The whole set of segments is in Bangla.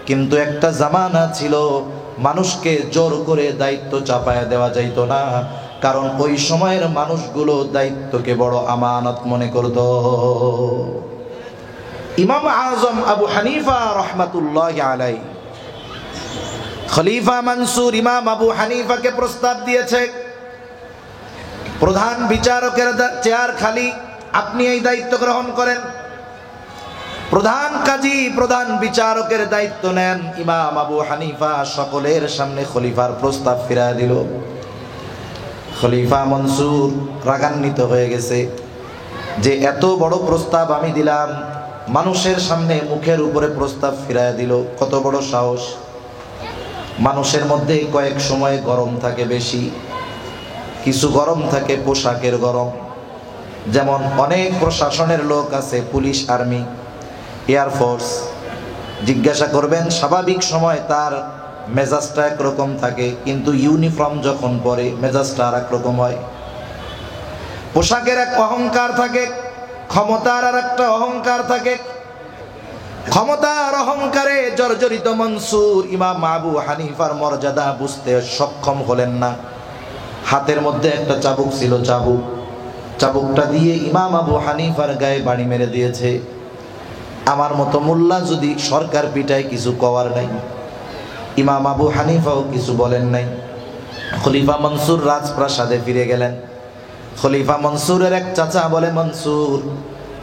কিন্তু একটা জামানা ছিল মানুষকে জোর করে দায়িত্ব চাপায়া দেওয়া যাইত না, কারণ ওই সময়ের মানুষগুলো দায়িত্বকে বড় আমানত মনে করত। ইমাম আজম আবু হানিফা রাহমাতুল্লাহি আলাইহি খলিফা মনসুর ইমাম আবু হানিফাকে প্রস্তাব দিয়েছে, প্রধান বিচারকের চেয়ার খালি, আপনি এই দায়িত্ব গ্রহণ করেন। প্রধান কাজী প্রধান বিচারকের দায়িত্ব নেন। ইমাম আবু হানিফা সকলের সামনে খলিফার প্রস্তাব ফিরিয়ে দিল। খলিফা মনসুর রাগান্বিত হয়ে গেছে যে এত বড় প্রস্তাব আমি দিলাম, মানুষের সামনে মুখের উপরে প্রস্তাব ফিরিয়ে দিল, কত বড় সাহস। মানুষের মধ্যে কয়েক সময় গরম থাকে বেশি, কিছু গরম থাকে পোশাকের গরম। যেমন অনেক প্রশাসনের লোক আছে, পুলিশ, আর্মি, এয়ারফোর্স, জিজ্ঞাসা করবেন স্বাভাবিক সময় তার মেজাজটা একরকম থাকে, কিন্তু ইউনিফর্ম যখন পরে মেজাজটা আর একরকম হয়। পোশাকের এক অহংকার থাকে, ক্ষমতার আর একটা অহংকার থাকে। ক্ষমতার অহংকারে জর্জরিত মনসুর ইমাম আবু হানিফার মর্যাদা বুঝতে সক্ষম হলেন না। হাতের মধ্যে একটা চাবুক ছিল, চাবুকটা দিয়ে ইমাম আবু হানিফার গায়ে বাড়ি মেরে দিয়েছে। আমার মতো মোল্লা যদি সরকার পিটায় কিছু কওয়ার নাই। ইমাম আবু হানিফাও কিছু বলেন নাই। খলিফা মনসুর রাজপ্রাসাদে ফিরে গেলেন। খলিফা মনসুরের এক চাচা বলে, মনসুর,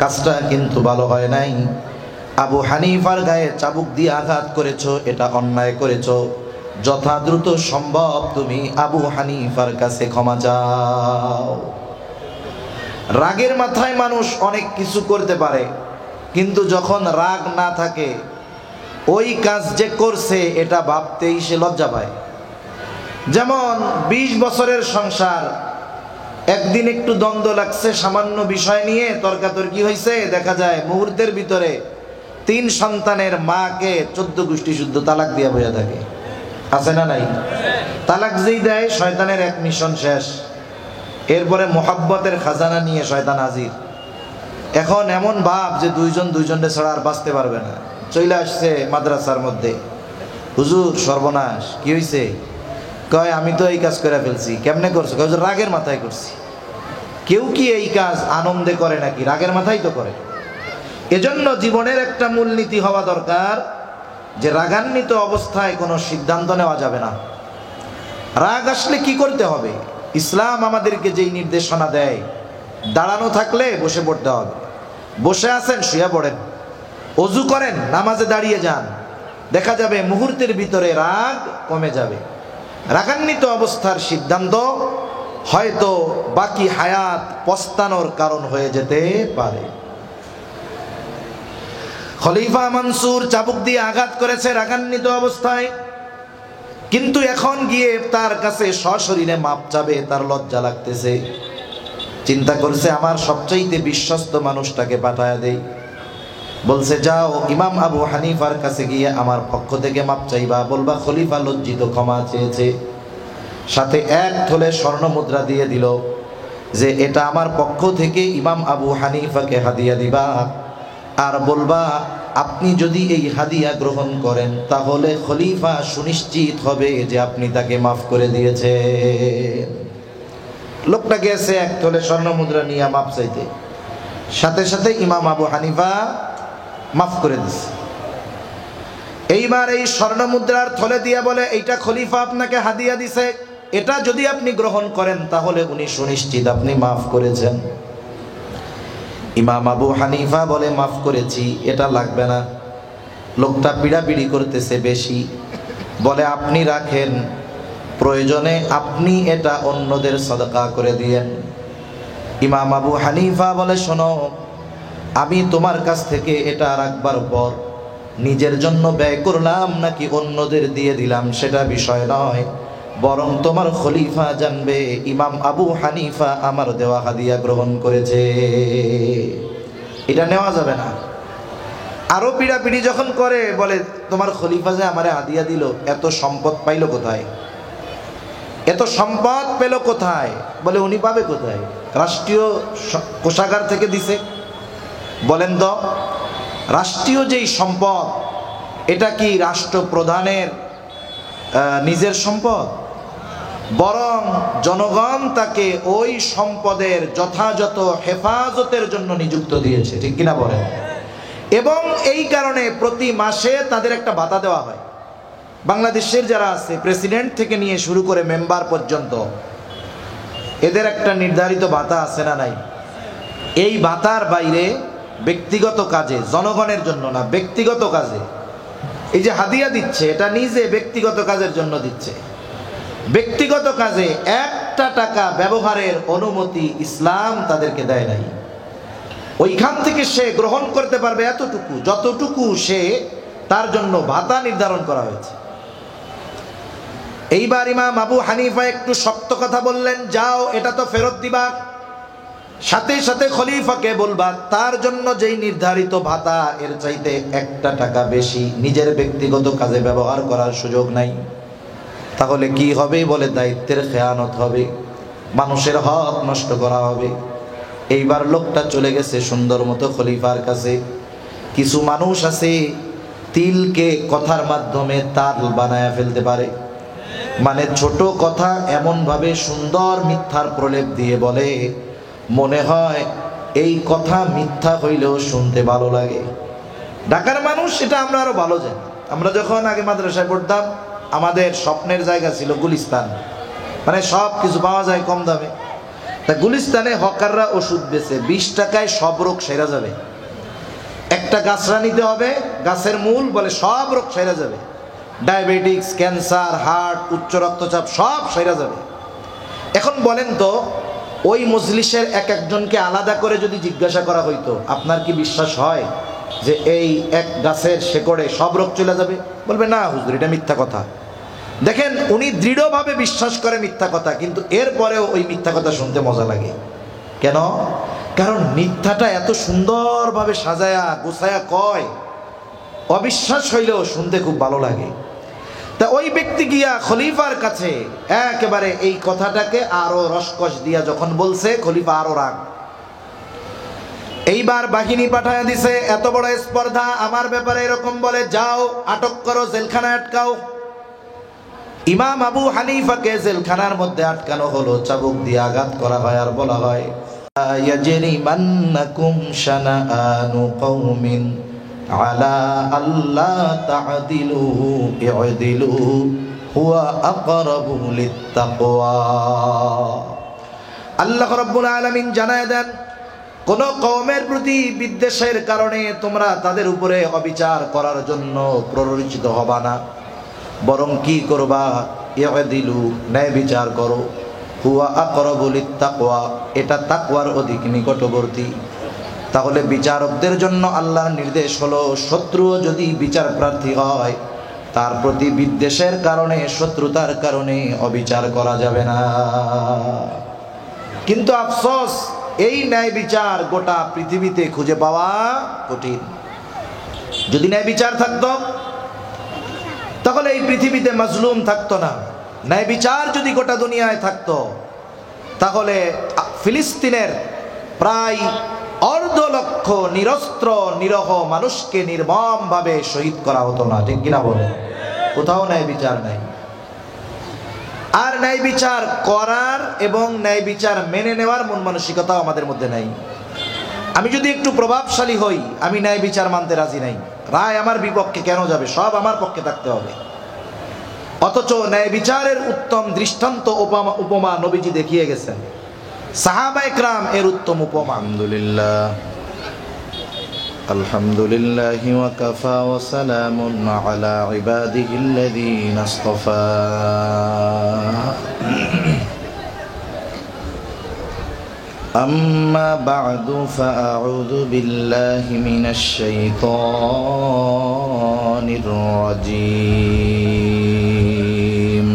কাজটা কিন্তু ভালো হয় নাই, আবু হানিফার গায়ে চাবুক দিয়ে আঘাত করেছো, এটা অন্যায় করেছো, যথাদ্রুত সম্ভব তুমি আবু হানিফার কাছে ক্ষমা চাও। রাগের মাথায় মানুষ অনেক কিছু করতে পারে, কিন্তু যখন রাগ না থাকে ওই কাজ যে করছে এটা ভাবতেই সে লজ্জা পায়। যেমন 20 বছরের সংসার, একদিন একটু দ্বন্দ্ব লাগছে সামান্য বিষয় নিয়ে, তর্কাতর্কি হয়েছে, দেখা যায় মুহূর্তের ভিতরে 3 সন্তানের মাকে 14 গোষ্ঠী শুদ্ধ তালাক দিয়া বইয়া থাকে। আছে না নাই? তালাক যেই দেয় শয়তানের এক মিশন শেষ। এরপরে মোহাব্বতের খাজানা নিয়ে শয়তান হাজির। এখন এমন ভাব যে দুইজনে ছাড়া আর বাঁচতে পারবে না। চলে আসছে মাদ্রাসার মধ্যে, হুজুর সর্বনাশ, কি হয়েছে? কয় আমি তো এই কাজ করে ফেলছি। কেমনে করছো? কয় রাগের মাথায় করছি। কেউ কি এই কাজ আনন্দে করে নাকি? রাগের মাথায় তো করে। এজন্য জীবনের একটা মূলনীতি হওয়া দরকার যে রাগান্বিত অবস্থায় কোনো সিদ্ধান্ত নেওয়া যাবে না। রাগ আসলে কি করতে হবে? ইসলাম আমাদেরকে যেই নির্দেশনা দেয়, দাঁড়ানো থাকলে বসে পড়তে হবে, বসে আছেন শুয়ে পড়েন, অজু করেন, নামাজে দাঁড়িয়ে যান, দেখা যাবে মুহূর্তের ভিতরে রাগ কমে যাবে। রাগান্বিত অবস্থার সিদ্ধান্ত হয়তো বাকি হায়াত পস্তানোর কারণ হয়ে যেতে পারে। খলিফা মনসুর চাবুক দিয়ে আঘাত করেছে রাগান্বিত অবস্থায়, কিন্তু এখন গিয়ে তার কাছে সশরীরে মাপ চাবে, তার লজ্জা লাগতেছে। চিন্তা করছে আমার সবচাইতে বিশ্বস্ত মানুষটাকে পাঠায় দেই। বলছে যাও ইমাম আবু হানিফার কাছে গিয়ে আমার পক্ষ থেকে মাপ চাইবা, বলবা খলিফা লজ্জিত ক্ষমা চেয়েছে। সাথে 1 থলে স্বর্ণ মুদ্রা দিয়ে দিল যে এটা আমার পক্ষ থেকে ইমাম আবু হানিফাকে হাদিয়া দিবা, আর বলবা আপনি যদি এই হাদিয়া গ্রহণ করেন তাহলে খলিফা সুনিশ্চিত হবে যে আপনি তাকে মাফ করে দিয়েছেন। লোকটা গেছে 1 থলে স্বর্ণ মুদ্রা নিয়ে মাপ চাইতে, সাথে সাথে ইমাম আবু হানিফা মাফ করে দিছে। এইবার এই স্বর্ণ মুদ্রার থলে দিয়া বলে এইটা খলিফা আপনাকে হাদিয়া দিছে, এটা যদি আপনি গ্রহণ করেন তাহলে উনি সুনিশ্চিত আপনি মাফ করেছেন। ইমাম আবু হানিফা বলে মাফ করেছি, এটা লাগবে না। লোকটা পিড়াপিড়ি করতেছে বেশি, বলে আপনি রাখেন, প্রয়োজনে আপনি এটা অন্যদের সাদকা করে দিয়েন। ইমাম আবু হানিফা বলে শোনো, আমি তোমার কাছ থেকে এটা রাখবার পর নিজের জন্য ব্যয় করলাম নাকি অন্যদের দিয়ে দিলাম সেটা বিষয় নয়, বরং তোমার খলিফা জানবে ইমাম আবু হানিফা আমার দেওয়া হাদিয়া গ্রহণ করেছে, এটা নেওয়া যাবে না। আরো পিড়াপিড়ি যখন করে বলে তোমার খলিফা যে আমারে হাদিয়া দিল, এত সম্পদ পাইলো কোথায়? এত সম্পদ পেল কোথায়? বলে উনি পাবে কোথায়? রাষ্ট্রীয় কোষাগার থেকে দিছে। বলেন তো, রাষ্ট্রীয় যেই সম্পদ এটা কি রাষ্ট্রপ্রধানের নিজের সম্পদ? বরং জনগণ তাকে ওই সম্পদের যথাযথ হেফাজতের জন্য নিযুক্ত দিয়েছে, ঠিক কিনা বলেন? এবং এই কারণে প্রতি মাসে তাদের একটা ভাতা দেওয়া হয়। বাংলাদেশের যারা আছে, প্রেসিডেন্ট থেকে নিয়ে শুরু করে মেম্বার পর্যন্ত, এদের একটা নির্ধারিত ভাতা আছে না নাই? এই ভাতার বাইরে ব্যক্তিগত কাজে, জনগণের জন্য না, ব্যক্তিগত কাজে এই যে হাদিয়া দিচ্ছে, এটা নিজে ব্যক্তিগত কাজের জন্য দিচ্ছে। ব্যক্তিগত কাজে একটা টাকা ব্যবহারের অনুমতি ইসলাম তাদেরকে দেয় নাই। ওইখান থেকে সে গ্রহণ করতে পারবে এতটুকু, যতটুকু সে তার জন্য ভাতা নির্ধারণ করা হয়েছে। এইবার ইমাম আবু হানিফা একটু শক্ত কথা বললেন, যাও এটা তো ফেরত দিবা, সাথে সাথে খলিফাকে বলবা তার জন্য যেই নির্ধারিত ভাতা এর চাইতে একটা টাকা বেশি নিজের ব্যক্তিগত কাজে ব্যবহার করার সুযোগ নাই। তাহলে কি হবে? বলে দায়িত্বের খেয়ানত হবে, মানুষের হক নষ্ট করা হবে। এইবার লোকটা চলে গেছে সুন্দর মতো খলিফার কাছে। কিছু মানুষ আছে তিলকে কথার মাধ্যমে তাল বানায় ফেলতে পারে, মানে ছোট কথা এমন ভাবে সুন্দর মিথ্যার প্রলেপ দিয়ে বলে, মনে হয় এই কথা মিথ্যা হইলেও শুনতে ভালো লাগে। ঢাকার মানুষ এটা আমরা আরো ভালো জানি। আমরা যখন আগে মাদ্রাসায় পড়তাম, আমাদের স্বপ্নের জায়গা ছিল গুলিস্তান, মানে সব কিছু পাওয়া যায় কম দামে। তা গুলিস্তানে হকাররা ওষুধ বেচে, 20 টাকায় সব রোগ সেরা যাবে। একটা গাছরা নিতে হবে, গাছের মূল, বলে সব রোগ সেরা যাবে, ডায়াবেটিক্স, ক্যান্সার, হার্ট, উচ্চ রক্তচাপ সব সেরা যাবে। এখন বলেন তো, ওই মজলিসের এক একজনকে আলাদা করে যদি জিজ্ঞাসা করা হইতো, আপনার কি বিশ্বাস হয় যে এই এক গাছের শেকড়ে সব রোগ চলে যাবে? বলবে না হুজুর, এটা মিথ্যা কথা। দেখেন, উনি দৃঢ়ভাবে বিশ্বাস করে মিথ্যা কথা, কিন্তু এরপরেও ওই মিথ্যা কথা শুনতে মজা লাগে। কেন? কারণ মিথ্যাটা এত সুন্দরভাবে সাজায়া গোছায়া কয়, অবিশ্বাস হইলেও শুনতে খুব ভালো লাগে। তা ওই ব্যক্তি গিয়া খলিফার কাছে একেবারে এই কথাটাকে আরো রসকস দিয়া যখন বলছে, খলিফা আরো রাগ। এইবার বাহিনী পাঠায়া দিছে, এত বড় স্পর্ধা আমার ব্যাপারে এরকম বলে, যাও আটক করো, জেলখানায় আটকাও। ইমাম আবু হানিফাকে জেলখানার মধ্যে আটকানো হলো, চাবুক দিয়ে আঘাত করা হয়, আর বলা হয় ইয়াজরিমান্নাকুম শানাআনু কওমিন আলা আল্লা তা'দিলু ই'দিলু হুয়া আকরাবু লিত্তাকওয়া। আল্লাহ রাব্বুল আলামিন জানায় দেন, কোন কওমের প্রতি বিদ্বেষের কারণে তোমরা তাদের উপরে অবিচার করার জন্য প্ররোচিত হবা না, বরং কি করবা? ই'দিলু, ন্যায় বিচার করো। হুয়া আকরাবু লিত্তাকওয়া, এটা তাকওয়ার অধিক নিকটবর্তী। তাহলে বিচারকদের জন্য আল্লাহর নির্দেশ হলো, শত্রু যদি বিচার প্রার্থী হয়, তার প্রতি বিদ্বেষের কারণে, শত্রুতার কারণে অবিচার করা যাবে না। কিন্তু আফসোস, এই ন্যায় বিচার গোটা পৃথিবীতে খুঁজে পাওয়া কঠিন। যদি ন্যায় বিচার থাকতো, তাহলে এই পৃথিবীতে মাজলুম থাকতো না। ন্যায় বিচার যদি গোটা দুনিয়ায় থাকতো, তাহলে ফিলিস্তিনের প্রায় 1.5 লক্ষ নিরস্ত্র নিরহ মানুষকে নির্মমভাবে শহীদ করা হতো না, ঠিক কিনা বলে? কোথাও ন্যায় বিচার নাই। আর ন্যায় বিচার করার এবং ন্যায় বিচার মেনে নেওয়ার মন মানসিকতাও আমাদের মধ্যে নাই। আমি যদি একটু প্রভাবশালী হই, আমি ন্যায় বিচার মানতে রাজি নাই। রায় আমার বিপক্ষে কেন যাবে? সব আমার পক্ষে থাকতে হবে। অথচ ন্যায় বিচারের উত্তম দৃষ্টান্ত উপমা নবীজি দেখিয়ে গেছেন। সাহাবায়ে কেরাম এর উত্তম উপমা। আলহামদুলিল্লাহ ওয়া কাফা ওয়া সালামুন আলা ইবাদিহিল্লাযীনা ইসতাফা। আম্মা বা'দু ফাআউযু বিল্লাহি মিনাশ শাইতানির রাজীম।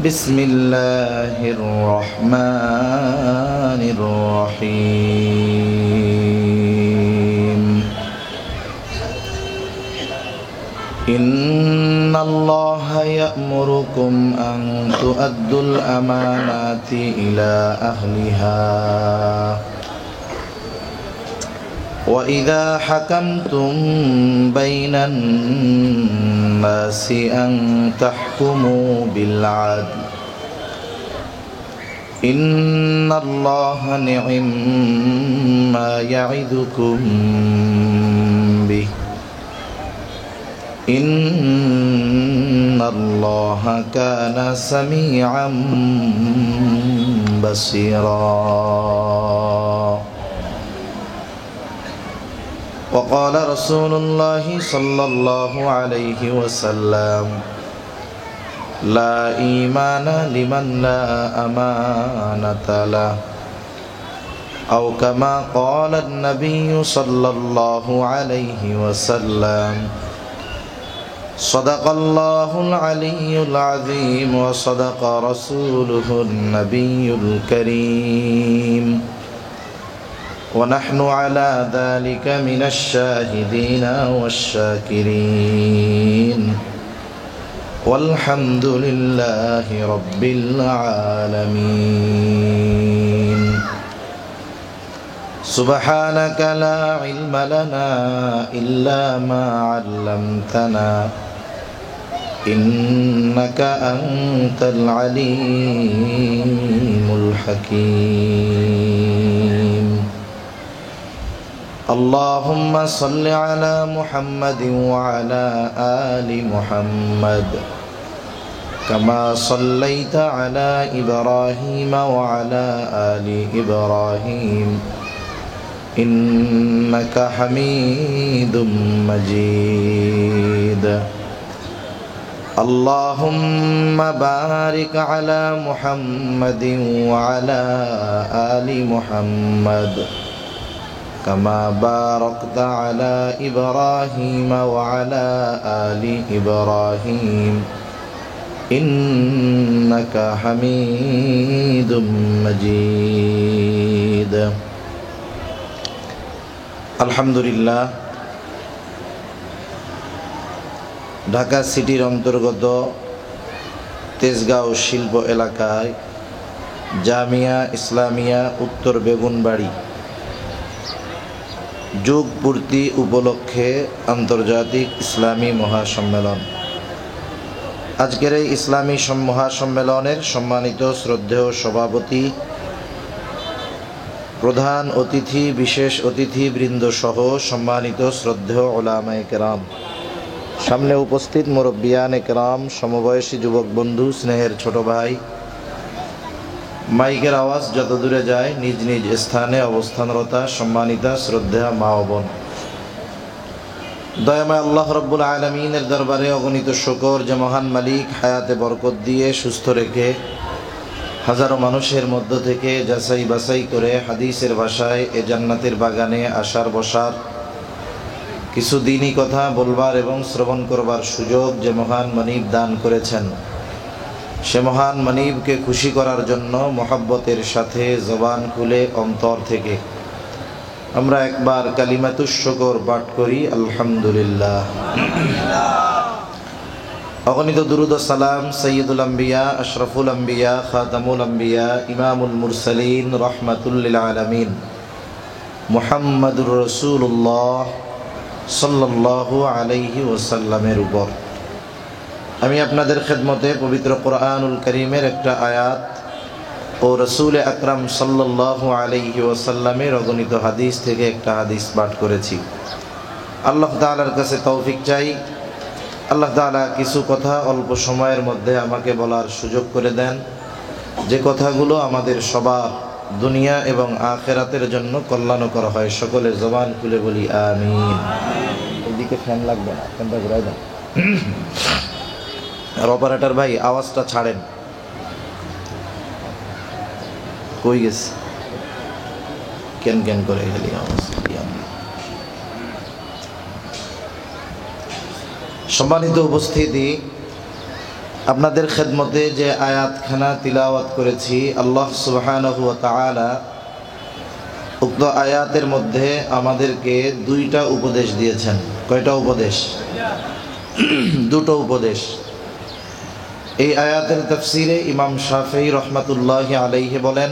বিসমিল্লাহির রহমানির রহিম। ইন্নাল্লাহা ইয়া'মুরুকুম আন তু'আদ্দুল আমানাতি ইলা আহলিহা وإذا حكمتم بين الناس أن تحكموا بالعدل إن الله نعم ما يعظكم به إن الله كان سميعا بصيرا. وقال رسول الله صلى الله عليه وسلم لا إيمان لمن لا أمانة له أو كما قال النبي صلى الله عليه وسلم صدق الله العلي العظيم وصدق رسوله النبي الكريم ونحن على ذلك من الشاهدين والشاكرين والحمد لله رب العالمين. سبحانك لا علم لنا إلا ما علمتنا إنك أنت العليم الحكيم. اللهم صل على محمد وعلى آل محمد كما صليت على إبراهيم وعلى آل إبراهيم إنك حميد مجيد. اللهم بارك على محمد وعلى آل محمد كما باركت على إبراهيم وعلى آل إبراهيم إنك حميد مجيد. আলহামদুলিল্লাহ, ঢাকা সিটির অন্তর্গত তেজগাঁও শিল্প এলাকায় জামিয়া ইসলামিয়া উত্তর বেগুনবাড়ি যুগ পূর্তি উপলক্ষে আন্তর্জাতিক ইসলামী মহাসম্মেলন। আজকের এই ইসলামী মহাসম্মেলনের সম্মানিত শ্রদ্ধেয় সভাপতি, প্রধান অতিথি, বিশেষ অতিথিবৃন্দ সহ সম্মানিত শ্রদ্ধেয় উলামায়ে কেরাম, সামনে উপস্থিত মুরব্বিয়ানে কেরাম, সমবয়সী যুবক বন্ধু, স্নেহের ছোট ভাই, মাইকের আওয়াজ যত দূরে যায় নিজ নিজ স্থানে অবস্থানরতা সম্মানিতা শ্রদ্ধেয়া মা ও বোন, দয়াময় আল্লাহ রব্বুল আলামিনের দরবারে অগণিত শুকর যে মহান মালিক হায়াতে বরকত দিয়ে সুস্থ রেখে হাজারো মানুষের মধ্য থেকে যাচাই বাছাই করে হাদিসের ভাষায় এ জান্নাতের বাগানে আসার বসার, কিছু দিনই কথা বলবার এবং শ্রবণ করবার সুযোগ যে মহান মানিব দান করেছেন, সে মহান মানিবকে খুশি করার জন্য মহব্বতের সাথে জবান খুলে অন্তর থেকে আমরা একবার কালিমাতুশ শুকর পাঠ করি, আলহামদুলিল্লাহ। অগণিত দুরুদ ও সালাম সৈয়দুল আম্বিয়া, আশরাফুল আম্বিয়া, খাতামুল আম্বিয়া, ইমামুল মুরসালিন, রহমাতুল লিল আলামিন মুহাম্মাদুর রাসূলুল্লাহ সাল্লাল্লাহু আলাইহি ওয়াসাল্লামের উপর। আমি আপনাদের খেদমতে পবিত্র কোরআনুল কারীমের একটা আয়াত ও রাসূল আকরাম সাল্লাল্লাহু আলাইহি ওয়াসাল্লামের অগণিত হাদিস থেকে একটা হাদিস পাঠ করেছি। আল্লাহ তাআলার কাছে তৌফিক চাই, আল্লাহ তাআলা কিছু কথা অল্প সময়ের মধ্যে আমাকে বলার সুযোগ করে দেন, যে কথাগুলো আমাদের সবার দুনিয়া এবং আখিরাতের জন্য কল্যাণকর হয়। সকলের জবান খুলে বলি আমিন। এদিকে ফ্যান লাগবে না, ফ্যানটা ঘুরাই দেন। আর অপারেটর ভাই আওয়াজটা ছাড়েন, কই গেছে কেন কেন করে খালি আওয়াজ। সম্মানিত উপস্থিতি, আপনাদের খেদমতে যে আয়াতখানা তিলাওয়াত করেছি, আল্লাহ সুবহানাহু ওয়া তাআলা উক্ত আয়াতের মধ্যে আমাদেরকে দুইটা উপদেশ দিয়েছেন। কয়টা উপদেশ? দুটো উপদেশ। এই আয়াতের তাফসিরে ইমাম শাফিঈ রহমাতুল্লাহি আলাইহি বলেন,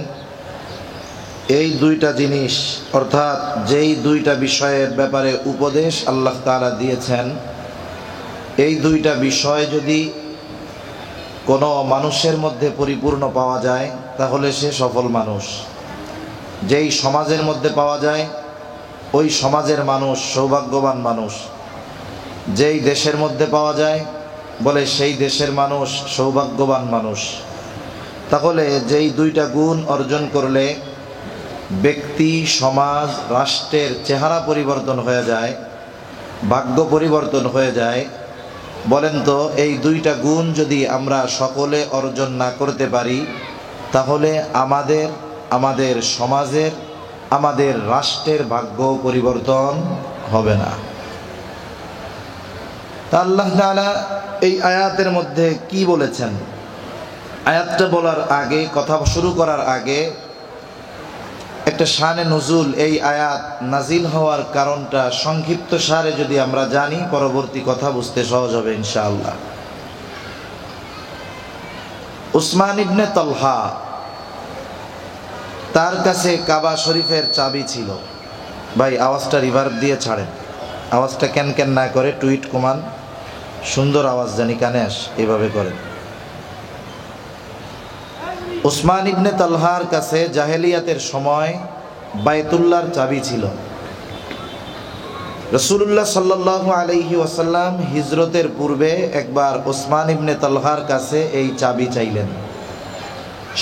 এই দুইটা জিনিস অর্থাৎ যেই দুইটা বিষয়ের ব্যাপারে উপদেশ আল্লাহ তাআলা দিয়েছেন, এই দুইটা বিষয় যদি কোনো মানুষের মধ্যে পরিপূর্ণ পাওয়া যায় তাহলে সে সফল মানুষ। যেই সমাজের মধ্যে পাওয়া যায় ওই সমাজের মানুষ সৌভাগ্যবান মানুষ। যেই দেশের মধ্যে পাওয়া যায় বলে সেই দেশের মানুষ সৌভাগ্যবান মানুষ। তাহলে যেই দুইটা গুণ অর্জন করলে ব্যক্তি, সমাজ, রাষ্ট্রের চেহারা পরিবর্তন হয়ে যায়, ভাগ্য পরিবর্তন হয়ে যায়, বলেন তো এই দুইটা গুণ যদি আমরা সকলে অর্জন না করতে পারি তাহলে আমাদের সমাজের, আমাদের রাষ্ট্রের ভাগ্য পরিবর্তন হবে না। তা আল্লাহ তাআলা এই আয়াতের মধ্যে কি বলেছেন? আয়াতটা বলার আগে, কথা শুরু করার আগে একটা শানে নুজুল, এই আয়াত নাজিল হওয়ার কারণটা সংক্ষিপ্ত সারে যদি আমরা জানি পরবর্তী কথা বুঝতে সহজ হবে ইনশাআল্লাহ। উসমান ইবনে তালহা, তার কাছে কাবা শরীফের চাবি ছিল। ভাই আওয়াজটা রিভার্ব দিয়ে ছাড়েন, আওয়াজটা ক্যান ক্যান না করে টুইট কমান, সুন্দর আওয়াজ জানি কানে আস, এভাবে করেন। উসমান ইবনে তালহার কাছে জাহেলিয়াতের সময় বাইতুল্লাহর চাবি ছিল। রাসূলুল্লাহ সাল্লাল্লাহু আলাইহি ওয়াসাল্লাম হিজরতের পূর্বে একবার উসমান ইবনে তালহার কাছে এই চাবি চাইলেন।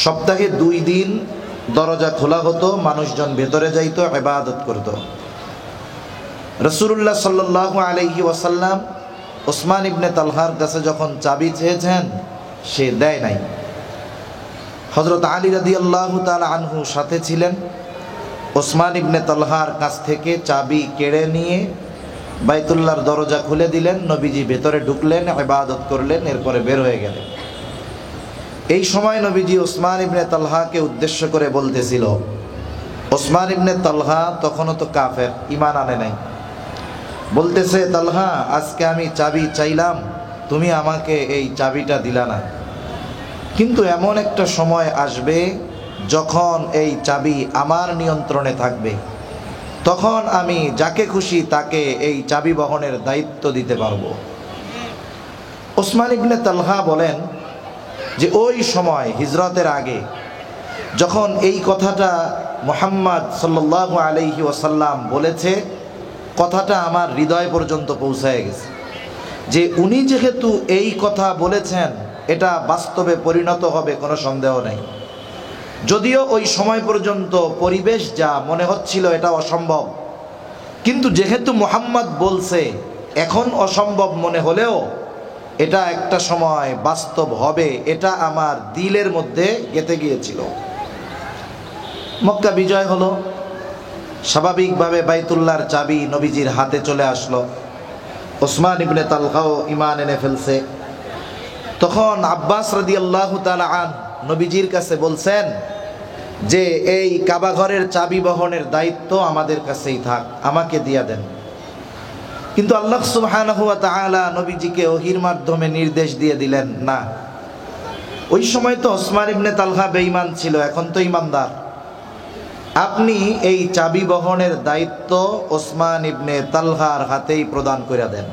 সপ্তাহে 2 দিন দরজা খোলা হতো, মানুষজন ভেতরে যাইত, ইবাদত করত। রাসূলুল্লাহ সাল্লাল্লাহু আলাইহি ওয়াসাল্লাম উসমান ইবনে তালহার কাছে যখন চাবি চেয়েছেন সে দেয় নাই। হযরত আলী রাদিয়াল্লাহু তাআলা আনহু সাথে ছিলেন। উসমান ইবনে তালহার কাছ থেকে চাবি কেড়ে নিয়ে বাইতুল্লাহর দরজা খুলে দিলেন। নবীজি ভেতরে ঢুকলেন, ইবাদত করলেন, এরপরে বের হয়ে গেলেন। এই সময় নবীজি উসমান ইবনে তালহাকে উদ্দেশ্য করে বলতেছিল, উসমান ইবনে তালহা তখনও তো কাফের, ঈমান আনে নাই। বলতেছে, তালহা আজকে আমি চাবি চাইলাম, তুমি আমাকে এই চাবিটা দিলা না, কিন্তু এমন একটা সময় আসবে যখন এই চাবি আমার নিয়ন্ত্রণে থাকবে, তখন আমি যাকে খুশি তাকে এই চাবি বহনের দায়িত্ব দিতে পারবো। উসমান ইবনে তালহা বলেন যে ওই সময় হিজরতের আগে যখন এই কথাটা মুহাম্মদ সাল্লাল্লাহু আলাইহি ওয়াসাল্লাম বলেছে, কথাটা আমার হৃদয় পর্যন্ত পৌঁছায় গেছে যে উনি যেহেতু এই কথা বলেছেন এটা বাস্তবে পরিণত হবে, কোনো সন্দেহ নেই। যদিও ওই সময় পর্যন্ত পরিবেশ যা মনে হচ্ছিল এটা অসম্ভব, কিন্তু যেহেতু মুহাম্মদ বলছে এখন অসম্ভব মনে হলেও এটা একটা সময় বাস্তব হবে, এটা আমার দিলের মধ্যে গেঁথে গিয়েছিল। মক্কা বিজয় হলো, স্বাভাবিকভাবে বাইতুল্লাহর চাবি নবীজির হাতে চলে আসলো। উসমান ইবনে তালহাও ঈমান এনে ফেলছে। তখন আব্বাস রাদিয়াল্লাহু তাআলা আনহু নবীজির কাছে বলছেন যে এই কাবা ঘরের চাবি বহনের দায়িত্ব আমাদের কাছেই থাক, আমাকে দিয়া দেন। কিন্তু আল্লাহ সুবহানাহু ওয়া তাআলা নবীজিকে ওহীর মাধ্যমে নির্দেশ দিয়ে দিলেন, না, ওই সময় তো উসমান ইবনে তালহা বেঈমান ছিল, এখন তো ঈমানদার। আপনি এই চাবি বহনের দায়িত্ব উসমান ইবনে তালহার হাতেই প্রদান করে দেন।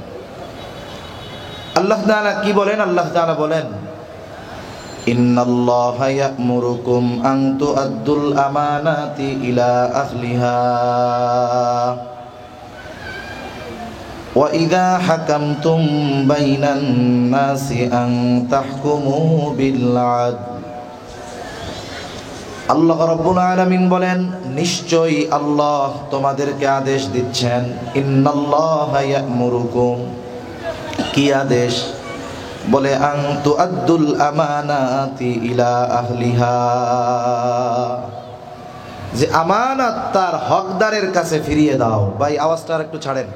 আল্লাহ তাআলা কি বলেন? আল্লাহ তাআলা বলেন, ইন্নাল্লাহা ইয়া'মুরুকুম আন তু'আদ্দুল আমানাতি ইলা আহলিহা ওয়া ইযা হাকামতুম বাইনান নাসি আন তাহকুমু বিল আদল। আল্লাহ রাব্বুল আলামিন বলেন, নিশ্চয়ই আল্লাহ তোমাদেরকে আদেশ দিচ্ছেন। ইন্নাল্লাহা ইয়া'মুরুকুম, কি আদেশ? বলে আন তুআদ্দুল আমানাতি ইলা আহলিহা, যে আমানত তার হকদারের কাছে ফিরিয়ে দাও। ভাই আওয়াজটা আর একটু ছাড়েন,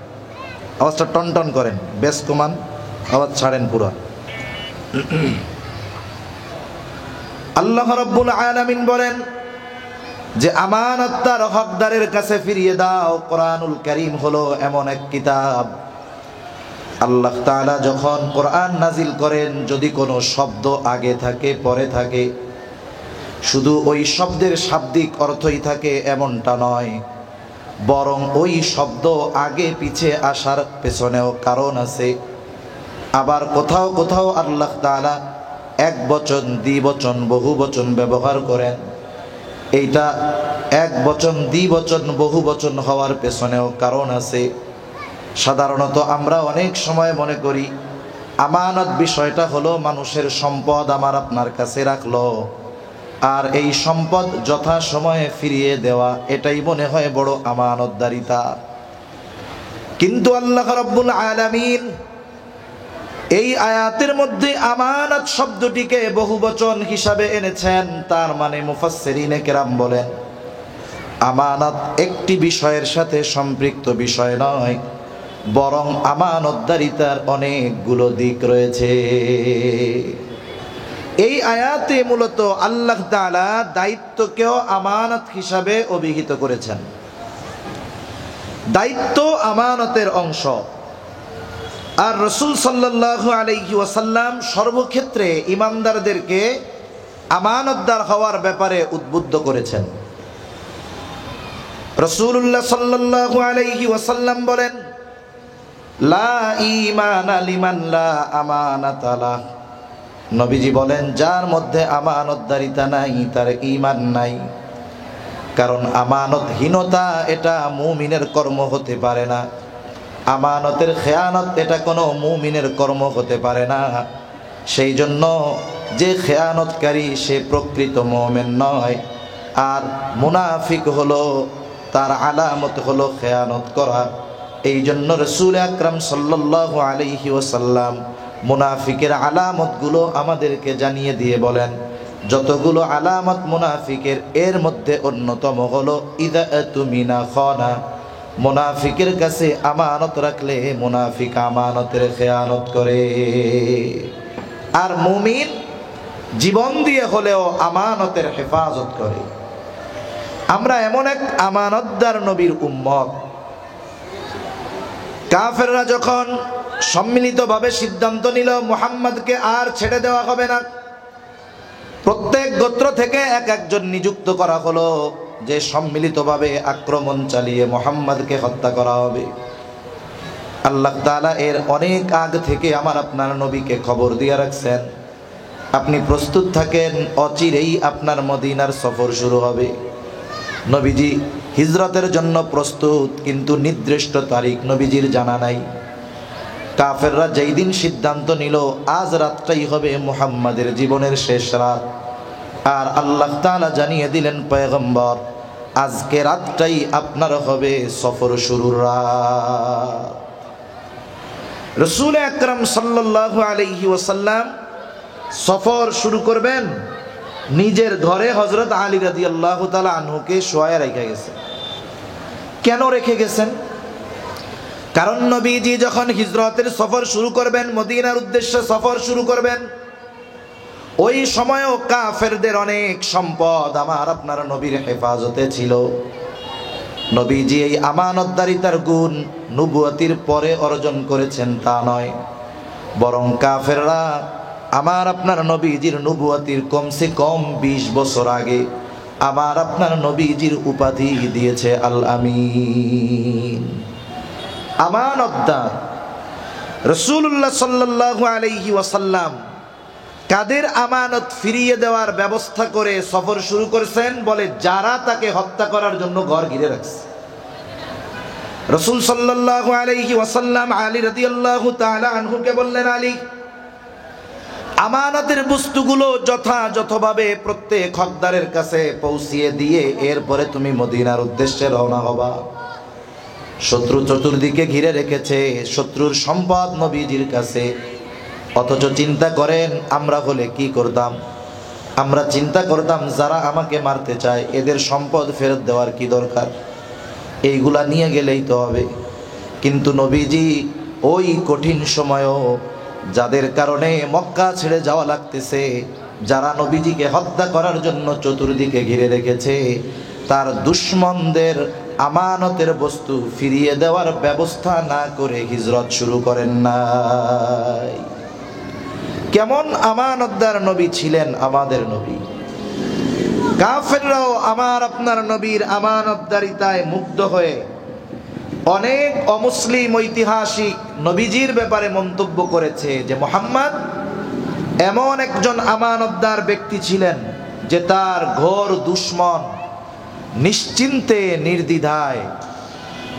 আওয়াজটা টনটন করেন, বেশ কমান, আওয়াজ ছাড়েন পুরো। আল্লাহ রাব্বুল আলামিন বলেন যে আমানত তার হকদারের কাছে ফিরিয়ে দাও। কোরআনুল কারীম হলো এমন এক কিতাব, আল্লাহ তাআলা যখন কোরআন নাজিল করেন যদি কোনো শব্দ আগে থাকে পরে থাকে, শুধু ওই শব্দের শাব্দিক অর্থই থাকে এমনটা নয়, বরং ওই শব্দ আগে পিছে আসার পেছনেও কারণ আছে। আবার কোথাও কোথাও আল্লাহ তাআলা এক বচন, দ্বিবচন, বহু বচন ব্যবহার করেন। এইটা এক বচন, দ্বিবচন, বহু বচন হওয়ার পেছনেও কারণ আছে। সাধারণত আমরা অনেক সময় মনে করি আমানত বিষয়টা হলো মানুষের সম্পদ আমার আপনার কাছে রাখলো, আর এই সম্পদ যথা সময়ে ফিরিয়ে দেওয়া, এটাই মনে হয় বড় আমানতদারিতা। কিন্তু আল্লাহ রাব্বুল আলামিন এই আয়াতের মধ্যে আমানত শব্দটিকে বহুবচন হিসাবে এনেছেন। তার মানে মুফাসসিরিনে কেরাম বলেন, আমানত একটি বিষয়ের সাথে সম্পৃক্ত বিষয় নয়, বরং আমানতদারিতার অনেকগুলো দিক রয়েছে। এই আয়াতে মূলত আল্লাহ তাআলা দায়িত্বকেও আমানত হিসাবে অভিহিত করেছেন। দায়িত্ব আমানতের অংশ। আর রাসূল সাল্লাল্লাহু আলাইহি ওয়াসাল্লাম সর্বক্ষেত্রে ইমানদারদেরকে আমানতদার হওয়ার ব্যাপারে উদ্বুদ্ধ করেছেন। রাসূলুল্লাহ সাল্লাল্লাহু আলাইহি ওয়াসাল্লাম বলেন, লা ঈমানা লিমান লা আমানাতা লাহ। নবীজি বলেন, যার মধ্যে আমানতদারিতা নাই তার ঈমান নাই। কারণ আমানতহীনতা এটা মুমিনের কর্ম হতে পারে না। আমানতের খেয়ানত এটা কোনো মুমিনের কর্ম হতে পারে না। সেই জন্য যে খেয়ানতকারী সে প্রকৃত মুমিন নয়। আর মুনাফিক হলো, তার আলামত হলো খেয়ানত করা। এই জন্য রাসূল আকরাম সাল্লাল্লাহু আলাইহি ওয়াসাল্লাম মুনাফিকের আলামতগুলো আমাদেরকে জানিয়ে দিয়ে বলেন, যতগুলো আলামত মুনাফিকের, এর মধ্যে অন্যতম হলো ইযা আতুমিনা খানা। মুনাফিকের কাছে আমানত রাখলে মুনাফিক আমানতের খেয়ানত করে। আর মুমিন জীবন দিয়ে হলেও আমানতের হেফাজত করে। আমরা এমন এক আমানতদার নবীর উম্মত। কাফেররা যখন সম্মিলিতভাবে সিদ্ধান্ত নিল মুহাম্মদকে আর ছেড়ে দেওয়া হবে না, প্রত্যেক গোত্র থেকে এক একজন নিযুক্ত করা হলো যে সম্মিলিতভাবে আক্রমণ চালিয়ে মুহাম্মদকে হত্যা করা হবে। আল্লাহ তাআলা এর অনেক আগ থেকে আমার আপনার নবীকে খবর দিয়ে রাখছেন, আপনি প্রস্তুত থাকেন, অচিরেই আপনার মদিনার সফর শুরু হবে। নবীজি হিজরতের জন্য প্রস্তুত, কিন্তু নির্দিষ্ট তারিখ নবীজির জানা নাই। কাফেররা যেই দিন সিদ্ধান্ত নিল আজ রাতটাই হবে মুহাম্মাদের জীবনের শেষ রাত, আর আল্লাহ তাআলা জানিয়ে দিলেন পয়গম্বর, আজকে রাতটাই আপনার হবে সফর শুরুর রাত। রাসূল আকরাম সাল্লাল্লাহু আলাইহি ওয়াসাল্লাম সফর শুরু করবেন নিজের ঘরে হযরত আলী রাদিয়াল্লাহু তাআলা আনহুকে শোয়ায় রেখে গেছেন। কেন রেখে গেছেন? কারণ নবীজি যখন হিজরতের সফর শুরু করবেন, মদিনার উদ্দেশ্যে সফর শুরু করবেন, ওই সময়ও কাফেরদের অনেক সম্পদ আমার আপনার নবীর হেফাজতে ছিল। নবীজি এই আমানতদারিতার গুণ নবুয়তির পরে অর্জন করেছেন তা নয়, বরং কাফেররা আমার আপনার নবীজির নবুয়তির কমসে কম 20 বছর আগে আমার আপনার নবীজির উপাধি দিয়েছে আল আমিন, আমানতদার। রাসূলুল্লাহ সাল্লাল্লাহু আলাইহি ওয়াসাল্লাম কাদের আমানত ফিরিয়ে দেওয়ার ব্যবস্থা করে সফর শুরু করেছেন? বলে যারা তাকে হত্যা করার জন্য ঘর ঘিরে রাখছে। রাসূল সাল্লাল্লাহু আলাইহি ওয়াসাল্লাম আলী রাদিয়াল্লাহু তাআলা আনহুকে বললেন, আলী, আমানতের বস্তুগুলো যথাযথভাবে প্রত্যেক হকদারের কাছে পৌঁছিয়ে দিয়ে এরপরে তুমি মদিনার উদ্দেশ্যে রওনা হবা। শত্রু চতুর্দিকে ঘিরে রেখেছে, শত্রুর সম্পদ নবীজির কাছে। অথচ চিন্তা করেন আমরা হলে কি করতাম? আমরা চিন্তা করতাম যারা আমাকে মারতে চায় এদের সম্পদ ফেরত দেওয়ার কি দরকার, এইগুলা নিয়ে গেলেই তো হবে। কিন্তু নবীজি ওই কঠিন সময়ও যাদের কারণে মক্কা ছেড়ে যাওয়া লাগতেছে, যারা নবীজিকে হত্যা করার জন্য চতুর্দিকে ঘিরে রেখেছে, তার দুশমনদের আমানতের বস্তু ফিরিয়ে দেওয়ার ব্যবস্থা না করে হিজরত শুরু করেন নাই। কেমন আমানতদার নবী ছিলেন আমাদের নবী! কাফেররাও আমার আপনার নবীর আমানতদারিতায় মুগ্ধ হয়ে অনেক অমুসলিম ঐতিহাসিক নবীজির ব্যাপারে মন্তব্য করেছে যে মুহাম্মদ এমন একজন আমানতদার ব্যক্তি ছিলেন যে তার ঘোর দুশমন নিশ্চিন্তে নির্দ্বিধায়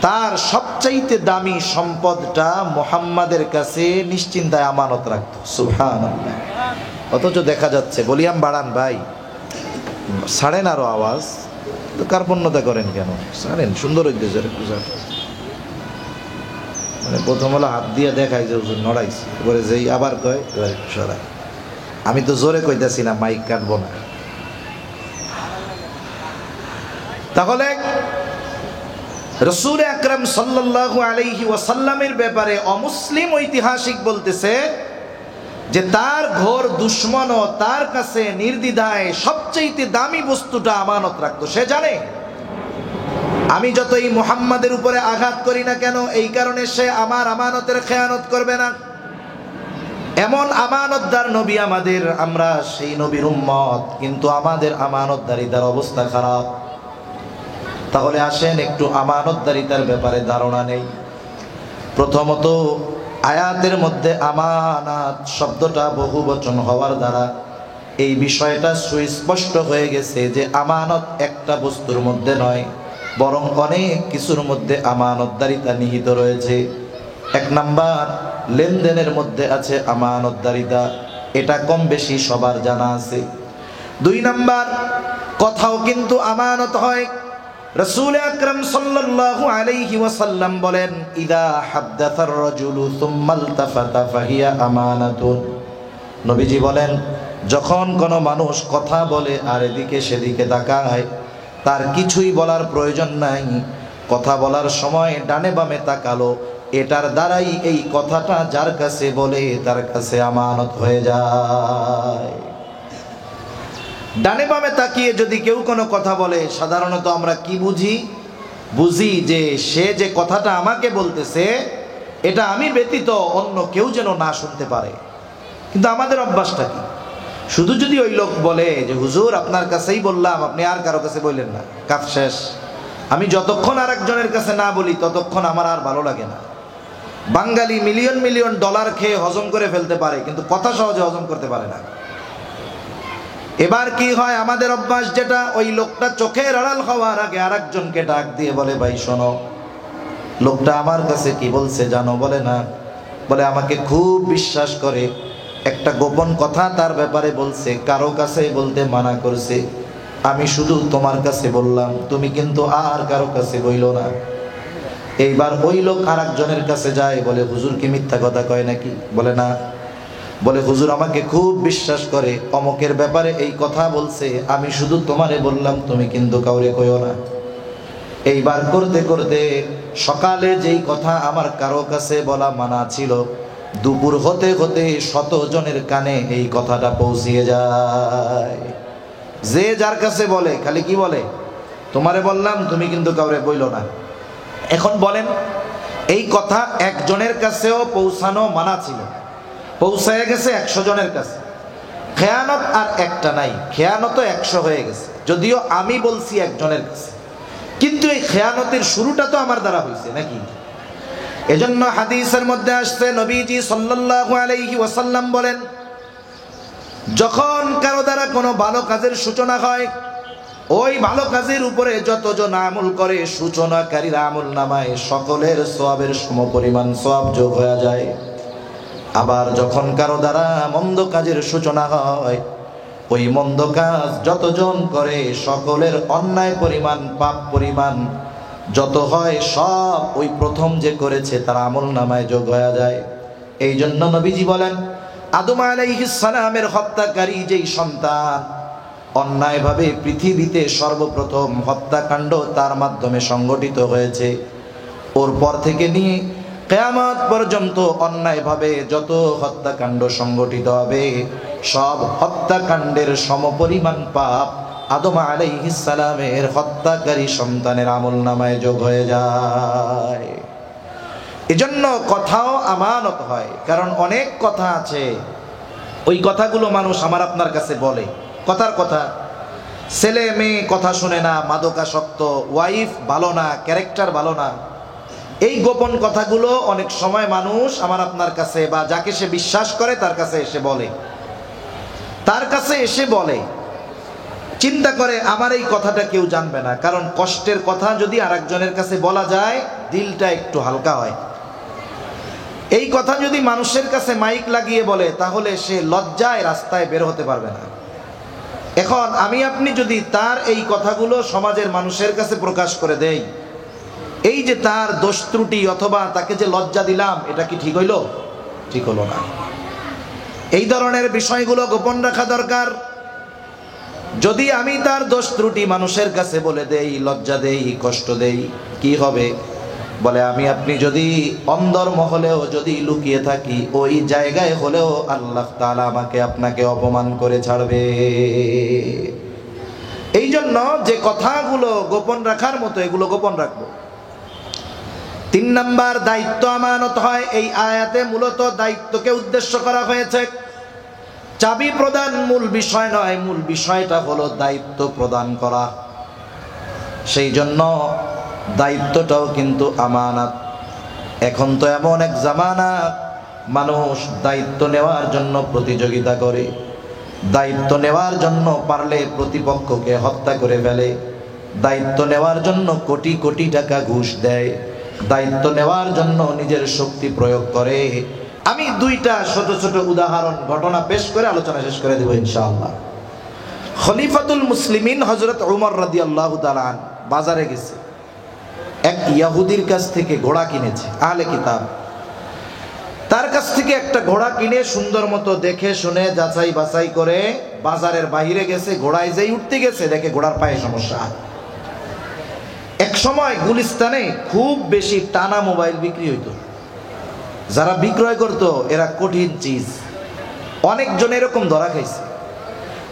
তার সবচাইতে দামি সম্পদটা মুহাম্মাদের কাছে নিশ্চিন্তায় আমানত রাখত। সুবহানাল্লাহ। অথচ দেখা যাচ্ছে, ভলিউম বাড়ান ভাই, ছাড়েন আরো আওয়াজ, তো কার্পণ্যতা করেন কেন? ছাড়েন, সুন্দর হইতেছে একটু ছাড়েন। মানে প্রথম হলো হাত দিয়ে দেখাই যে হুজুর নড়াইছি, এবারে যেই আবার কয় এবার একটু সরাই। আমি তো জোরে কইতাছি না, মাইক কাটবো না। তাহলে রাসূল আকরাম সাল্লাল্লাহু আলাইহি ওয়াসাল্লামের ব্যাপারে অমুসলিম ঐতিহাসিক বলতেছে যে তার ঘোর দুশমনও তার কাছে নির্দ্বিধায় সবচেয়ে দামি বস্তুটা আমানত রাখতো। সে জানে আমি যতই মুহাম্মাদের উপরে আঘাত করি না কেন, এই কারণে সে আমার আমানতের খেয়ানত করবে না। এমন আমানতদার নবী আমাদের, আমরা সেই নবীর উম্মত, কিন্তু আমাদের আমানতদারিতার অবস্থা খারাপ। তাহলে আসেন একটু আমানতদারিতার ব্যাপারে ধারণা নেই। প্রথমত আয়াতের মধ্যে আমানাত শব্দটা বহুবচন হওয়ার দ্বারা এই বিষয়টা সুস্পষ্ট হয়ে গেছে যে আমানত একটা বস্তুর মধ্যে নয়, বরং অনেক কিছুর মধ্যে আমানতদারিতা নিহিত রয়েছে। এক নাম্বার, লেনদেনের মধ্যে আছে আমানতদারিতা, এটা কম বেশি সবার জানা আছে। দুই নাম্বার, কথাও কিন্তু আমানত হয়। রাসূল আকরাম সাল্লাল্লাহু আলাইহি ওয়াসাল্লাম বলেন, ইদা হাদ্দাসার রাজুলু সুম্মা ইলতাফাতা ফাহিয়া আমানাতুন। নবীজি বলেন, যখন কোনো মানুষ কথা বলে আর এদিকে সেদিকে তাকায়, তার কিছুই বলার প্রয়োজন নাই, কথা বলার সময় ডানে বামে তাকালো, এটার দ্বারাই এই কথাটা যার কাছে বলে তার কাছে আমানত হয়ে যায়। ডানে বামে তাকিয়ে যদি কেউ কোনো কথা বলে, সাধারণত আমরা কি বুঝি যে সে যে কথাটা আমাকে বলতেছে এটা আমি ব্যতীত অন্য কেউ যেন না শুনতে পারে। কিন্তু আমাদের অভ্যাসটা কি? শুধু যদি ওই লোক বলে যে হুজুর আপনার কাছেই বললাম, আপনি আর কারো কাছে বললেন না, কাজ শেষ। আমি যতক্ষণ আর একজনের কাছে না বলি ততক্ষণ আমার আর ভালো লাগে না। বাঙালি মিলিয়ন মিলিয়ন ডলার খেয়ে হজম করে ফেলতে পারে, কিন্তু কথা সহজে হজম করতে পারে না। এবার কি হয়, আমাদের অভ্যাস যেটা, ওই লোকটা চোখের আড়াল হওয়ার আগে আরেকজনকে ডাক দিয়ে বলে, ভাই শোনো, লোকটা আমার কাছে কি বলছে জানো? বলে না। বলে আমাকে খুব বিশ্বাস করে, একটা গোপন কথা তার ব্যাপারে বলছে, কারো কাছে বলতে মানা করছে, আমি শুধু তোমার কাছে বললাম, তুমি কিন্তু আর কারো কাছে বইলো না। এইবার ওই লোক আরেকজনের কাছে যায়, বলে হুজুর কি মিথ্যা কথা কয় নাকি? বলে না। বলে হুজুর আমাকে খুব বিশ্বাস করে, অমুকের ব্যাপারে এই কথা বলছে, আমি শুধু তোমারে বললাম, তুমি কিন্তু কাউরে কইও না। এইবার করতে করতে সকালে যেই কথা আমার কারো কাছে বলা মানা ছিল, দুপুর হতে হতে 100 জনের কানে এই কথাটা পৌঁছিয়ে যায়। যে যার কাছে বলে খালি কি বলে, তোমারে বললাম, তুমি কিন্তু কাউরে বইলো না। এখন বলেন, এই কথা একজনের কাছেও পৌঁছানো মানা ছিল, পৌঁছায় গেছে 100 জনের কাছে। খেয়ানত আর একটা নাই, খেয়ানত 100 হয়ে গেছে। যদিও আমি বলছি একজনের কাছে, কিন্তু এই খেয়ানতের শুরুটা তো আমার দ্বারা হয়েছে নাকি? এজন্য হাদিসের মধ্যে আসছে, নবীজি সাল্লাল্লাহু আলাইহি ওয়াসাল্লাম বলেন, যখন কারো দ্বারা কোনো ভালো কাজের সূচনা হয়, ওই ভালো কাজের উপরে যতজন আমল করে, সূচনাকারীর আমল নামায় সকলের সওয়াবের সমপরিমাণ সওয়াব যোগ হয়ে যায়। আবার যখন কারো দ্বারা মন্দ কাজের সূচনা হয়, ওই মন্দ কাজ যতজন করে সকলের অন্যায় পরিমাণ, পাপ পরিমাণ যত হয়, সব ওই প্রথম যে করেছে তার আমল নামায় যোগ হয়ে যায়। এই জন্য নবীজি বলেন, আদম আলাইহিস সালামের হত্যাকারী যেই সন্তান, অন্যায়ভাবে পৃথিবীতে সর্বপ্রথম হত্যাকাণ্ড তার মাধ্যমে সংগঠিত হয়েছে, ওর পর থেকে নিয়ে কিয়ামত পর্যন্ত অন্যায়ভাবে যত হত্যাকাণ্ড সংগঠিত হবে, সব হত্যাকাণ্ডের সমপরিমাণ পাপ আদম আলাইহিস সালামের হত্যাকারী সন্তানের আমলনামায় যোগ হয়ে যায়। এজন্য কথাও আমানত হয়, কারণ অনেক কথা আছে, ওই কথাগুলো মানুষ আমার আপনার কাছে বলে, কথার কথা। ছেলে মেয়ে কথা শুনে না, মাদকাসক্ত, ওয়াইফ ভালো না, ক্যারেক্টার ভালো না, এই গোপন কথাগুলো অনেক সময় মানুষ আমার আপনার কাছে বা যাকে সে বিশ্বাস করে তার কাছে এসে বলে। চিন্তা করে আমার এই কথাটা কেউ জানবে না, কারণ কষ্টের কথা যদি আরেকজনের কাছে বলা যায় দিলটা একটু হালকা হয়। এই কথা যদি মানুষের কাছে মাইক লাগিয়ে বলে তাহলে সে লজ্জায় রাস্তায় বের হতে পারবে না। এখন আমি আপনি যদি তার এই কথাগুলো সমাজের মানুষের কাছে প্রকাশ করে দেই, এই যে তার দোষ ত্রুটি অথবা তাকে যে লজ্জা দিলাম, এটা কি ঠিক হইল? ঠিক হলো না। এই ধরনের বিষয়গুলো গোপন রাখা দরকার। যদি আমি তার দোষ ত্রুটি মানুষের কাছে বলে দেই, লজ্জা দেই, কষ্ট দেই, কি হবে? বলে আমি আপনি যদি অন্দর মহলেও যদি লুকিয়ে থাকি, ওই জায়গায় হলেও আল্লাহ তাআলা আমাকে আপনাকে অপমান করে ছাড়বে। এই জন্য যে কথাগুলো গোপন রাখার মতো এগুলো গোপন রাখবো। 3 নাম্বার, দায়িত্ব আমানত হয়। এই আয়াতে মূলত দায়িত্বকে উদ্দেশ্য করা হয়েছে। চাবি প্রদান মূল বিষয় নয়, মূল বিষয়টা হলো দায়িত্ব প্রদান করা। সেই জন্য দায়িত্বটাও কিন্তু আমানত। এখন তো এমন এক জামানা, মানুষ দায়িত্ব নেওয়ার জন্য প্রতিযোগিতা করে, দায়িত্ব নেওয়ার জন্য পারলে প্রতিপক্ষকে হত্যা করে ফেলে, দায়িত্ব নেওয়ার জন্য কোটি কোটি টাকা ঘুষ দেয়, দায়িত্ব নেওয়ার জন্য নিজের শক্তি প্রয়োগ করে। আমি 2টা ছোট ছোট উদাহরণ ঘটনা পেশ করে আলোচনা শেষ করে দেব ইনশাআল্লাহ। খলিফাতুল মুসলিমিন হযরত উমর রাদিয়াল্লাহু তাআলা বাজারে গেছে, এক ইহুদির কাছ থেকে ঘোড়া কিনেছে, আহলে কিতাব। তার কাছ থেকে একটা ঘোড়া কিনে সুন্দর মতো দেখে শুনে যাচাই বাছাই করে বাজারের বাইরে গেছে। ঘোড়ায় যেই উঠতে গেছে দেখে ঘোড়ার পায়ে সমস্যা। এক সময় গুলিস্তানে খুব বেশি টানা মোবাইল বিক্রি হইতো। যারা বিক্রয় করতো এরা কঠিন চিজ, অনেকজন এরকম ধরা খাইছে।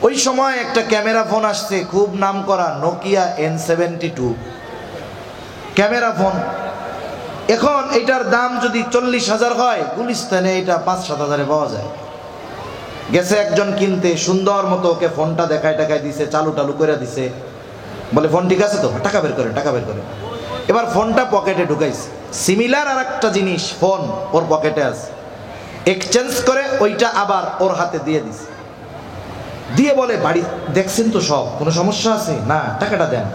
ওই সময় একটা ক্যামেরা ফোন আসছে, খুব নাম করা নোকিয়া N72 ক্যামেরা ফোন। এখন এটার দাম যদি 40,000 হয়, গুলিস্তানে এটা 5-7 হাজারে পাওয়া যায়। গেছে একজন কিনতে, সুন্দর মতো ওকে ফোনটা দেখায় দিছে, চালু টালু করে দিছে। বলে ফোন ঠিক আছে তো? টাকা বের করেন, টাকা বের করেন। এবার ফোনটা পকেটে ঢুকাইছে, সিমিলার আর একটা জিনিস ফোন ওর পকেটে আছে, এক্সচেঞ্জ করে ওইটা আবার ওর হাতে দিয়ে দিছে। দিয়ে বলে বাড়ি দেখছেন তো সব, কোনো সমস্যা আছে? না, টাকাটা দেন,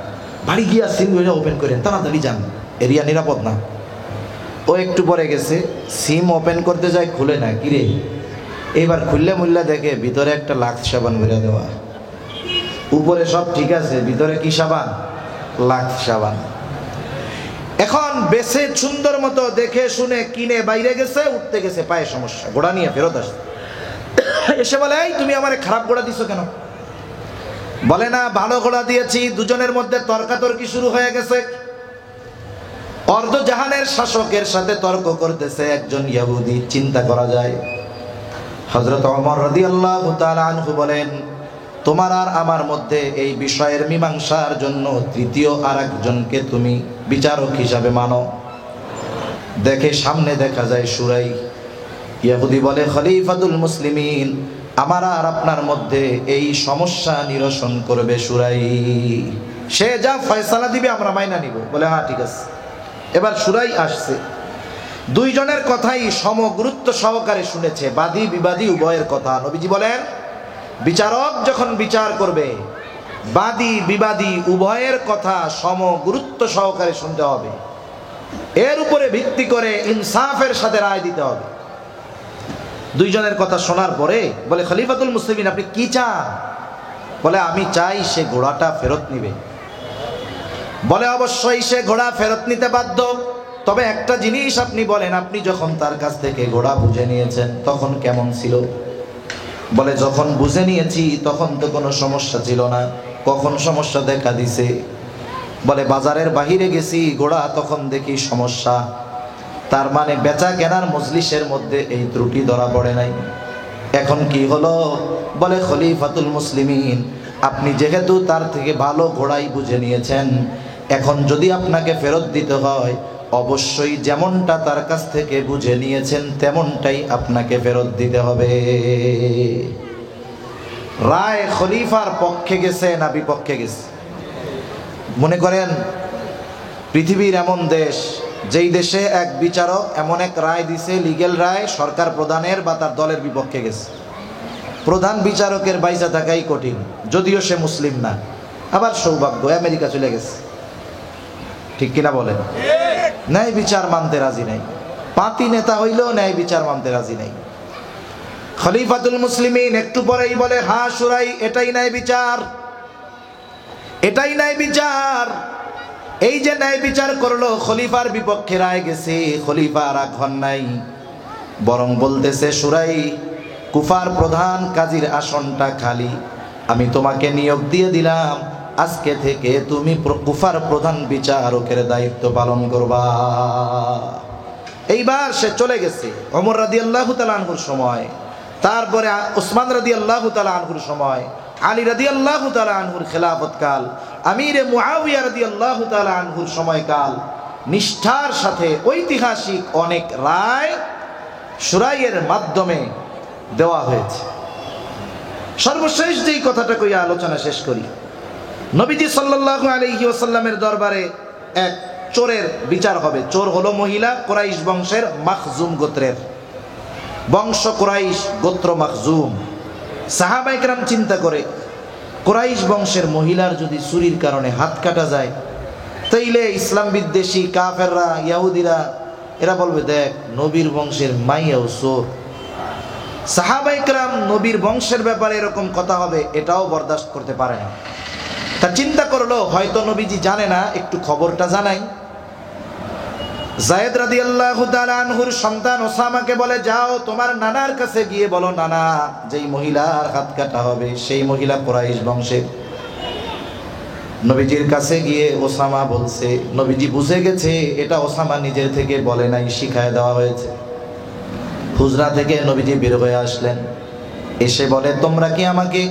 বাড়ি গিয়া সিম ওপেন করেন, তাড়াতাড়ি যান, এরিয়া নিরাপদ না। ও একটু পরে গেছে, সিম ওপেন করতে যায়, খুলে না। কিরে, এবার খুললে মুল্লা দেখে ভিতরে একটা লাক্স সাবান ভরে দেওয়া, উপরে সব ঠিক আছে, ভিতরে কি সাবান? লাক্স সাবান। এখন বেছে সুন্দর মতো দেখে শুনে কিনে বাইরে গেছে, উঠতে গেছে, পায়ে সমস্যা, ঘোড়া নিয়ে ফেরত আসছে। এসে বলে, এই তুমি আমারে খারাপ ঘোড়া দিছো কেন? বলে না, ভালো ঘোড়া দিয়েছি। দুজনের মধ্যে তর্কাতর্কি শুরু হয়ে গেছে। অর্ধজাহানের শাসকের সাথে তর্ক করতেছে একজন ইহুদি। চিন্তা করা যায়। হযরত ওমর রাদিয়াল্লাহু তাআলা আনহু বলেন, তোমার আর আমার মধ্যে এই বিষয়ের মীমাংসার জন্য তৃতীয় আরেকজনকে তুমি বিচারক হিসাবে মানো। দেখে সামনে দেখা যায় সুরাই। ইহুদি বলে, খলিফাতুল মুসলিমিন, আমার আর আপনার মধ্যে এই সমস্যা নিরসন করবে সুরাই। সে যা ফয়সালা দিবে আমরা মাইনা নিব। বলে হ্যাঁ ঠিক আছে। এবার সুরাই আসছে। দুইজনের কথাই সমগুরুত্ব সহকারে শুনেছে, বাদী বিবাদী উভয়ের কথা। নবীজি বলেন, বিচারক যখন বিচার করবে, বাদী বিবাদী উভয়ের কথা সমগুরুত্ব সহকারে শুনতে হবে। এর উপরে ভিত্তি করে ইনসাফের সাথে রায় দিতে হবে। দুইজনের কথা শোনার পরে বলে, খলিফাতুল মুসলিমিন, আপনি কি চান? বলে, আমি চাই সে ঘোড়াটা ফেরত নিবে। বলে, অবশ্যই সে ঘোড়া ফেরত নিতে বাধ্য। তবে একটা জিনিস আপনি বলেন, আপনি যখন তার কাছ থেকে ঘোড়া বুঝে নিয়েছেন তখন কেমন ছিল? বলে, যখন বুঝে নিয়েছি তখন তো কোনো সমস্যা ছিল না। কখন সমস্যা দেখা দিছে? বলে, বাজারের বাহিরে গেছি, ঘোড়া তখন দেখি সমস্যা। তার মানে বেচা কেনার মজলিসের মধ্যে এই ত্রুটি ধরা পড়ে নাই। এখন কি হলো? বলে, খলিফাতুল মুসলিমিন, আপনি যেহেতু তার থেকে ভালো ঘোড়াই বুঝে নিয়েছেন, এখন যদি আপনাকে ফেরত দিতে হয় অবশ্যই যেমনটা তার কাছ থেকে বুঝে নিয়েছেন তেমনটাই আপনাকে ফেরত দিতে হবে। রায় খলিফার পক্ষে গেছে না বিপক্ষে গেছে? মনে করেন পৃথিবীর এমন দেশ, যেই দেশে এক বিচারক এমন এক রায় দিছে, লিগেল রায়, সরকার প্রধানের বা তার দলের বিপক্ষে গেছে। প্রধান বিচারকের বাইচা থাকাই কঠিন, যদিও সে মুসলিম না। আবার সৌভাগ্য আমেরিকা চলে গেছে, ঠিক কিনা বলেন? ন্যায় বিচার মানতে রাজি নাই। পাতি নেতা হইলেও ন্যায় বিচার মানতে রাজি নাই। খলিফাতুল মুসলিমিন একটু পরেই বলে, হ্যাঁ শুরাই, এটাই ন্যায় বিচার, এটাই ন্যায় বিচার। এই যে ন্যায় বিচার করলো, খলিফার বিপক্ষে রায় গেছে, খলিফা রাগ হন নাই, বরং বলতেছে, শুরাই, কুফার প্রধান কাজীর আসনটা খালি, আমি তোমাকে নিয়োগ দিয়ে দিলাম, আজকে থেকে তুমি কুফার প্রধান বিচারকের দায়িত্ব পালন করবা। এইবার সে চলে গেছে। ওমর রাদিয়াল্লাহু তাআলা আনহুর সময়, তারপরে উসমান রাদিয়াল্লাহু তাআলা আনহুর সময়, আলী রাদিয়াল্লাহু তাআলা আনহুর খেলাফত কাল, আমিরে মুআবিয়া রাদিয়াল্লাহু তাআলা আনহুর সময়কাল, নিষ্ঠার সাথে ঐতিহাসিক অনেক রায় শুরাইয়ের মাধ্যমে দেওয়া হয়েছে। সর্বশেষ যেই কথাটা কইয়া আলোচনা শেষ করি, নবীজি সাল্লাল্লাহু আলাইহি ওয়াসাল্লামের দরবারে এক চোরের বিচার হবে। চোর হলো মহিলা, কুরাইশ বংশের, মাখজুম গোত্রের বংশ, কুরাইশ গোত্র মাখজুম। সাহাবায়ে কেরাম চিন্তা করে, কুরাইশ বংশের মহিলার যদি চুরির কারণে হাত কাটা যায়, তাইলে ইসলাম বিদ্বেষী কাফেররা, ইহুদিরা, এরা বলবে, দেখ নবীর বংশের মাইয়াও চোর। সাহাবায়ে কেরাম নবীর বংশের ব্যাপারে এরকম কথা হবে, এটাও বরদাস্ত করতে পারে না। তা চিন্তা করলো, হয়তো নবীজি জানে না, একটু খবরটা জানাই। যায়েদ রাদিয়াল্লাহু তাআলা আনহুর সন্তান ওসামাকে বলে, যাও তোমার নানার কাছে গিয়ে বলো, নানা, যেই মহিলার হাত কাটা হবে সেই মহিলা কুরাইশ বংশের। নবীজির কাছে গিয়ে ওসামা বলছে, নবীজি বুঝে গেছে এটা ওসামা নিজের থেকে বলে নাই, শিখায় দেওয়া হয়েছে। হুজরা থেকে নবীজি বের হয়ে আসলেন, এসে বলে, তোমরা কি আমাকে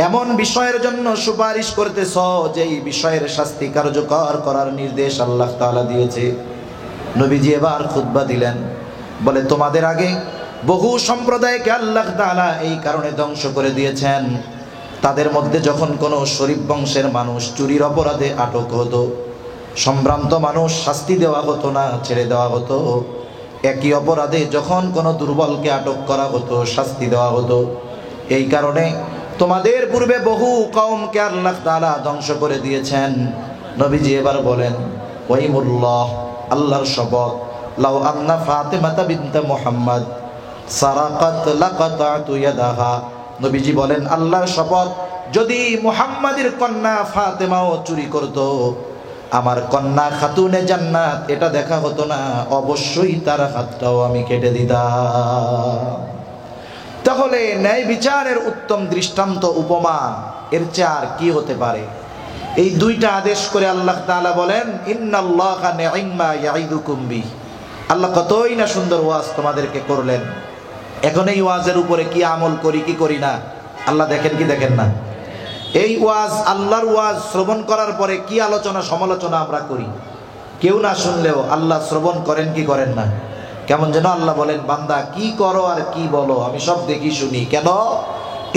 এমন বিষয়ের জন্য সুপারিশ করতেছ যেই বিষয়ের শাস্তি কার্যকর করার নির্দেশ আল্লাহ তাআলা দিয়েছে? নবীজি এবার খুতবা দিলেন, বলে, তোমাদের আগে বহু সম্প্রদায়কে আল্লাহ তাআলা এই কারণে ধ্বংস করে দিয়েছেন, তাদের মধ্যে যখন কোনো শরীফ বংশের মানুষ চুরির অপরাধে আটক হতো, সম্ভ্রান্ত মানুষ শাস্তি দেওয়া হতো না, ছেড়ে দেওয়া হতো। একই অপরাধে যখন কোনো দুর্বলকে আটক করা হতো, শাস্তি দেওয়া হতো। এই কারণে তোমাদের পূর্বে বহু কওমকে আল্লাহ তাআলা ধ্বংস করে দিয়েছেন। নবীজি এবার বলেন, ওয়াইমুল্লাহ, আল্লাহর শপথ, লাউ আন্না ফাতিমাতা বিনতে মুহাম্মদ সারাকাত লাকাতাতু ইয়াদাহা। নবীজি বলেন, আল্লাহর শপথ, যদি মুহাম্মাদের কন্যা ফাতেমাও চুরি করত, আমার কন্যা খাতুনে জান্নাত এটা দেখা হতো না, অবশ্যই তার হাতটাও আমি কেটে দিতাম। তাহলে ন্যায় বিচারের উত্তম দৃষ্টান্ত, উপমা, এর চেয়ে আর কি হতে পারে? এই দুইটা আদেশ করে আল্লাহ তাআলা বলেন, ইন্নাল্লাহা নি'মা ইয়াইদুকুম বিহি। আল্লাহ কতই না সুন্দর ওয়াজ তোমাদেরকে করলেন। এখন এই ওয়াজের উপরে কি আমল করি কি করি না আল্লাহ দেখেন কি দেখেন না? এই ওয়াজ, আল্লাহর ওয়াজ শ্রবণ করার পরে কি আলোচনা সমালোচনা আমরা করি, কেউ না শুনলেও আল্লাহ শ্রবণ করেন কি করেন না? কেমন যেন আল্লাহ বলেন, বান্দা কি করো আর কি বলো আমি সব দেখি শুনি। কেন?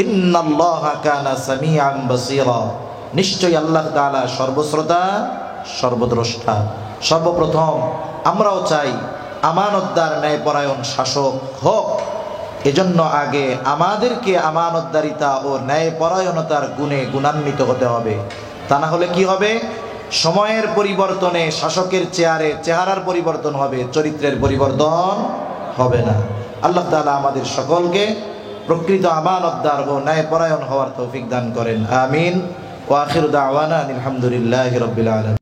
ইন্নাল্লাহা কানা সামিআন বাসীরা। নিশ্চয়ই আল্লাহ তাআলা সর্বশ্রোতা সর্বদ্রষ্টা। সর্বপ্রথম আমরাও চাই আমানতদার ন্যায়পরায়ণ শাসক হোক, এজন্য আগে আমাদেরকে আমানতদারিতা ও ন্যায়পরায়ণতার গুণে গুণান্বিত হতে হবে। তা না হলে কি হবে? সময়ের পরিবর্তনে শাসকের চেহারার পরিবর্তন হবে, চরিত্রের পরিবর্তন হবে না। আল্লাহ তাআলা আমাদের সকলকে প্রকৃত আমানতদার ও ন্যায়পরায়ণ হওয়ার তৌফিক দান করেন। আমিন। ওয়া আখিরু দাওয়ানা আলহামদুলিল্লাহি রাব্বিল আলামিন।